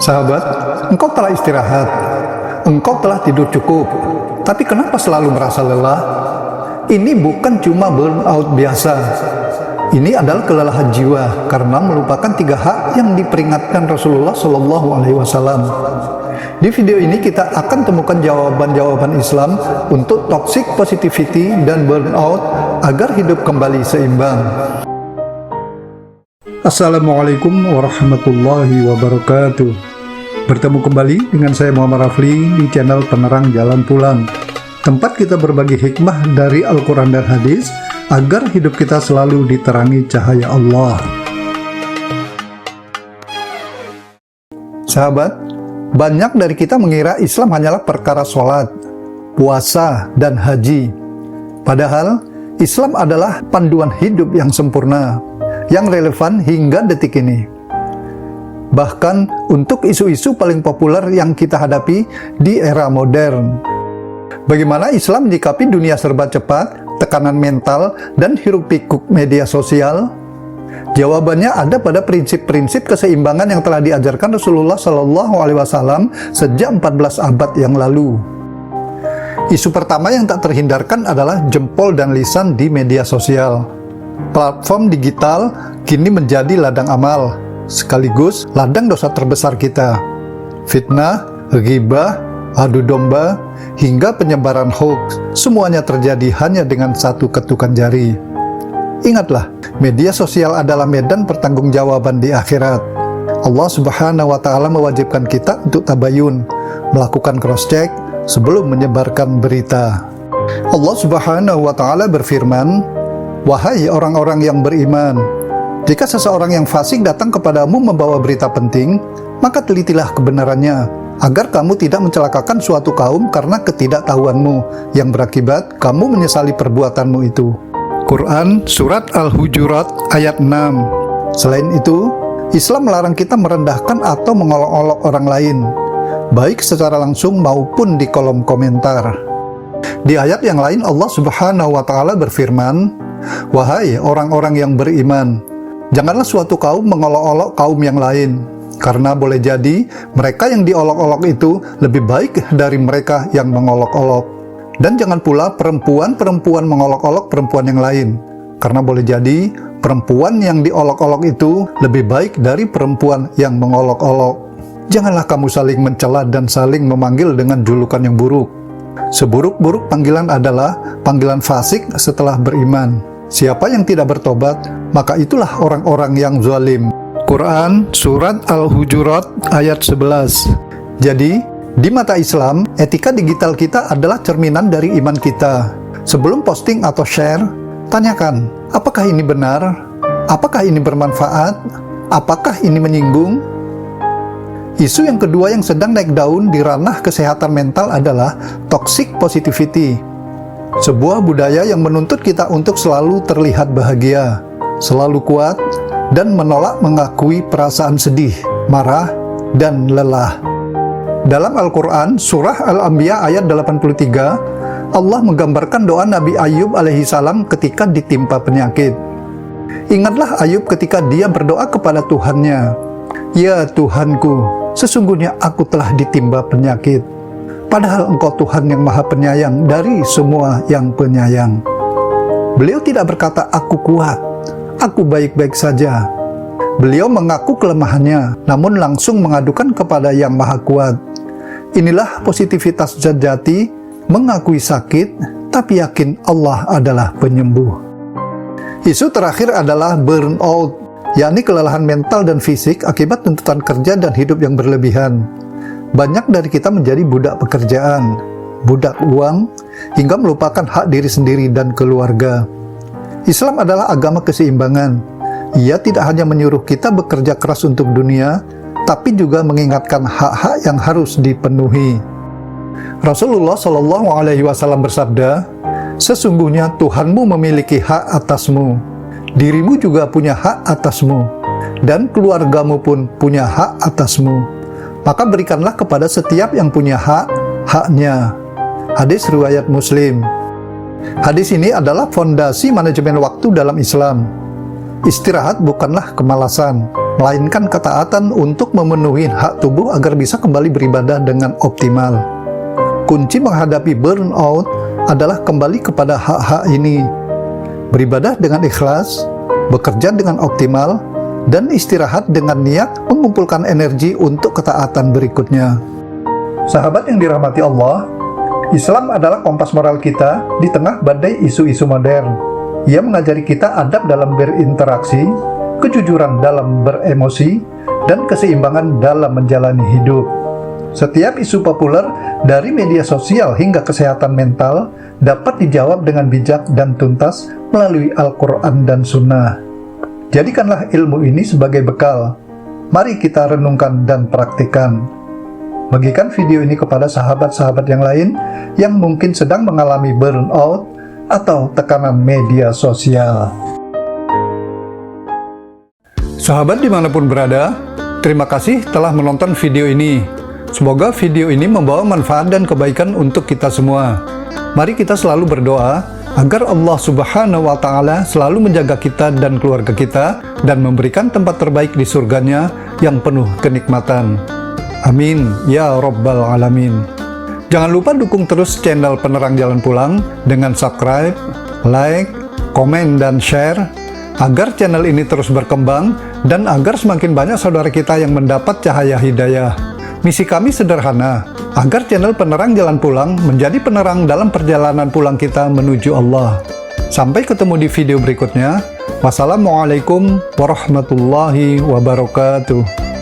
Sahabat, engkau telah istirahat, engkau telah tidur cukup, tapi kenapa selalu merasa lelah? Ini bukan cuma burnout biasa. Ini adalah kelelahan jiwa karena melupakan 3 hak yang diperingatkan Rasulullah SAW. Di video ini kita akan temukan jawaban-jawaban Islam untuk toxic positivity dan burnout agar hidup kembali seimbang. Assalamualaikum warahmatullahi wabarakatuh. Bertemu kembali dengan saya Muhammad Rafli di channel Penerang Jalan Pulang, tempat kita berbagi hikmah dari Al-Quran dan Hadis agar hidup kita selalu diterangi cahaya Allah. Sahabat, banyak dari kita mengira Islam hanyalah perkara sholat, puasa, dan haji. Padahal Islam adalah panduan hidup yang sempurna, yang relevan hingga detik ini. Bahkan untuk isu-isu paling populer yang kita hadapi di era modern. Bagaimana Islam menyikapi dunia serba cepat, tekanan mental, dan hiruk-pikuk media sosial? Jawabannya ada pada prinsip-prinsip keseimbangan yang telah diajarkan Rasulullah SAW sejak 14 abad yang lalu. Isu pertama yang tak terhindarkan adalah jempol dan lisan di media sosial. Platform digital kini menjadi ladang amal, sekaligus ladang dosa terbesar kita. Fitnah, ghibah, adu domba, hingga penyebaran hoax, semuanya terjadi hanya dengan satu ketukan jari. Ingatlah, media sosial adalah medan pertanggungjawaban di akhirat. Allah Subhanahu wa Ta'ala mewajibkan kita untuk tabayun, melakukan cross-check sebelum menyebarkan berita. Allah Subhanahu wa Ta'ala berfirman, "Wahai orang-orang yang beriman, jika seseorang yang fasik datang kepadamu membawa berita penting, maka telitilah kebenarannya, agar kamu tidak mencelakakan suatu kaum karena ketidaktahuanmu, yang berakibat kamu menyesali perbuatanmu itu." Quran Surat Al-Hujurat ayat 6. Selain itu, Islam melarang kita merendahkan atau mengolok-olok orang lain, baik secara langsung maupun di kolom komentar. Di ayat yang lain Allah Subhanahu wa Ta'ala berfirman, "Wahai orang-orang yang beriman, janganlah suatu kaum mengolok-olok kaum yang lain, karena boleh jadi mereka yang diolok-olok itu lebih baik dari mereka yang mengolok-olok. Dan jangan pula perempuan-perempuan mengolok-olok perempuan yang lain, karena boleh jadi perempuan yang diolok-olok itu lebih baik dari perempuan yang mengolok-olok. Janganlah kamu saling mencela dan saling memanggil dengan julukan yang buruk. Seburuk-buruk panggilan adalah panggilan fasik setelah beriman. Siapa yang tidak bertobat, maka itulah orang-orang yang zalim." Quran Surat Al-Hujurat ayat 11. Jadi, di mata Islam, etika digital kita adalah cerminan dari iman kita. Sebelum posting atau share, tanyakan, apakah ini benar? Apakah ini bermanfaat? Apakah ini menyinggung? Isu yang kedua yang sedang naik daun di ranah kesehatan mental adalah toxic positivity. Sebuah budaya yang menuntut kita untuk selalu terlihat bahagia, selalu kuat, dan menolak mengakui perasaan sedih, marah, dan lelah. Dalam Al-Quran, Surah Al-Anbiya ayat 83, Allah menggambarkan doa Nabi Ayub alaihissalam ketika ditimpa penyakit. Ingatlah Ayub ketika dia berdoa kepada Tuhannya, "Ya Tuhanku, sesungguhnya aku telah ditimpa penyakit. Padahal Engkau Tuhan yang Maha Penyayang dari semua yang penyayang." Beliau tidak berkata, "Aku kuat, aku baik-baik saja." Beliau mengaku kelemahannya, namun langsung mengadukan kepada Yang Maha Kuat. Inilah positivitas sejati, mengakui sakit, tapi yakin Allah adalah penyembuh. Isu terakhir adalah burnout, yakni kelelahan mental dan fisik akibat tuntutan kerja dan hidup yang berlebihan. Banyak dari kita menjadi budak pekerjaan, budak uang, hingga melupakan hak diri sendiri dan keluarga. Islam adalah agama keseimbangan. Ia tidak hanya menyuruh kita bekerja keras untuk dunia, tapi juga mengingatkan hak-hak yang harus dipenuhi. Rasulullah SAW bersabda, "Sesungguhnya Tuhanmu memiliki hak atasmu, dirimu juga punya hak atasmu, dan keluargamu pun punya hak atasmu. Maka berikanlah kepada setiap yang punya hak, haknya." Hadis riwayat Muslim. Hadis ini adalah fondasi manajemen waktu dalam Islam. Istirahat bukanlah kemalasan, melainkan ketaatan untuk memenuhi hak tubuh agar bisa kembali beribadah dengan optimal. Kunci menghadapi burnout adalah kembali kepada hak-hak ini. Beribadah dengan ikhlas, bekerja dengan optimal, dan istirahat dengan niat mengumpulkan energi untuk ketaatan berikutnya. Sahabat yang dirahmati Allah, Islam adalah kompas moral kita di tengah badai isu-isu modern. Ia mengajari kita adab dalam berinteraksi, kejujuran dalam beremosi, dan keseimbangan dalam menjalani hidup. Setiap isu populer dari media sosial hingga kesehatan mental dapat dijawab dengan bijak dan tuntas melalui Al-Quran dan Sunnah. Jadikanlah ilmu ini sebagai bekal. Mari kita renungkan dan praktikkan. Bagikan video ini kepada sahabat-sahabat yang lain yang mungkin sedang mengalami burnout atau tekanan media sosial. Sahabat dimanapun berada, terima kasih telah menonton video ini. Semoga video ini membawa manfaat dan kebaikan untuk kita semua. Mari kita selalu berdoa agar Allah Subhanahu wa Ta'ala selalu menjaga kita dan keluarga kita dan memberikan tempat terbaik di surganya yang penuh kenikmatan. Amin ya Rabbal Alamin. Jangan lupa dukung terus channel Penerang Jalan Pulang dengan subscribe, like, komen, dan share agar channel ini terus berkembang dan agar semakin banyak saudara kita yang mendapat cahaya hidayah. Misi kami sederhana, agar channel Penerang Jalan Pulang menjadi penerang dalam perjalanan pulang kita menuju Allah. Sampai ketemu di video berikutnya. Wassalamualaikum warahmatullahi wabarakatuh.